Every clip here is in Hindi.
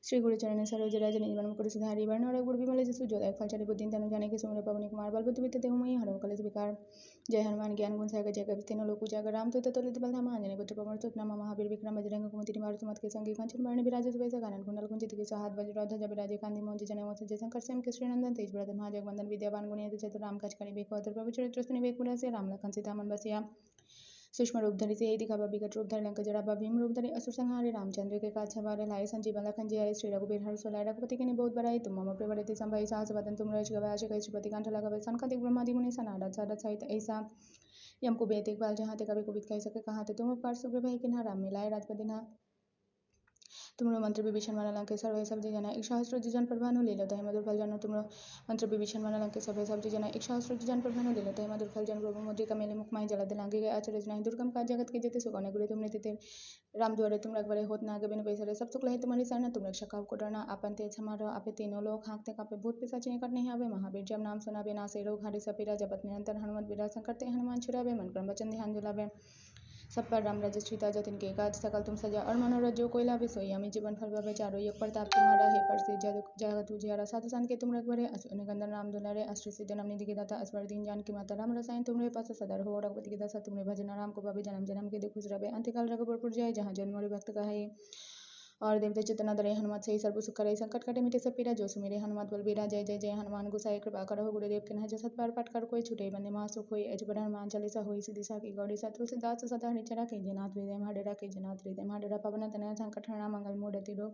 श्री गुरु चरण सरोज रज निज मन मुकुर सुधारि वर्ण और गुरु विमल जसु जो दायक फल बुद्धि तनु जाने के सुमर पवन कुमार बल बुद्धि विद्या देहु मई हरव कलेश विकार जय हनुमान ज्ञान गुण सागर जय कपि तीनों लोक उजागर राम तुत तुलित बल धाम आंजने पुत्र पवन सुत नाम महावीर विक्रम बजरंग कुमति निवार सुमत के संगी कंचन बरन विराज सुबेसा कानन कुंडल कुंचित के साहात वज्रध्वज जब विराजे कांति मोज जने मोस जय शंकर स्वयं कृष्ण नंदन तेज ब्रदर महाजग वंदन विद्यावान गुणियति चतुर राम काज करि बेको अतर प्रभु चरित्र सुनि बेक मुरसिया राम लखन सीता मन बसिया सूक्ष्म रूप धरि से दिखावा विकट रूप धरि लंक जरावा भीम रूप धरि असुर संहारे रामचंद्र के काज सवारे लाए संजीवन लखन जी आए श्री रघुबीर हर सोलाए रघुपति के बहुत बड़ाई तुम मम प्रिय भरति संभई साहस वदन तुम रज गवाय कई श्रीपति कंठ लगावे सनकादिक ब्रह्मादि मुनि सनारद सारद सहित ऐसा यम को बेत इकबाल जहाँ ते कभी को बित कह सके कहाँ ते तुम उपकार सुग्र भय किन्हा राम मिलाए राजपति ना तुमरो मंत्र विभीषण मन लंकेश्वर भय सब जना एक सहस्र जन पर भानु लीलो तहि मधुर फल जन तुमरो मंत्र विभीषण मन लंकेश्वर भय सब जना एक सहस्र जन पर भानु लीलो तहि मधुर फल जन प्रभु मुद्रिका मेले मुख माहि जलद लांगे गए आचर्य नहीं दुर्गम काज जगत के जेते सुगौने गुरु तुमने तेते राम द्वारे तुम रघुवरे होत ना बिनु पैसरे सब सुख लहे तुम्हारी शरण तुम रक्षा काहू को डरना आपन तेज हमारो आपे तीनों लोग हाँकते कापे भूत पिशाच निकट नहीं आवे महावीर जब नाम सुनावे नासे रोग हरे सपीरा जपत निरंतर हनुमत बिरा संकट ते हनुमान छुड़ावे मन क्रम वचन ध्यान दिलावे सब पर राम राज्य सीता जतिन के काज सकल तुम सजा और मनोरथ जो कोई लावे सोई हमें जीवन फल पावे चारों युग प्रताप तुम्हारा है पर से जगत उजियारा साधु संत के तुम रघुवरे निकंदन राम दुलारे अष्ट सिद्धि नवनीत के दाता अस्वर दीन जान की माता राम रसायन तुमरे पास सदर हो रघुपति के दासा तुमरे भजन राम को पावे जन्म जन्म के दुख रवे अंतकाल रघुपुर जाय जहाँ जन्म मोरे भक्त कहे और देवता चितना दरे हनुमत सही सर्व सुख करे संकट कटे मिटे सब पीरा जो सुमिरे हनुमत बलबीरा जय जय जय हनुमान गुसाई कृपा करो गुरुदेव के नहज सत बार पाठ कर कोई छुटे बंदे महासुख होई अजबर हनुमान चालीसा होई सिद्धि की गौरी सत्रु सिद्धार्थ सदा हरिचरा के जनाथ हृदय महाडेरा के जनाथ हृदय महाडेरा पवन तनय संकट हरणा मंगल मूर्ति रो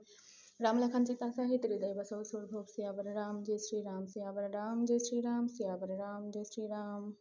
राम लखन सीता सहित हृदय बसो सुरभूप सियावर राम जय श्री राम सियावर राम जय श्री राम सियावर राम जय श्री राम।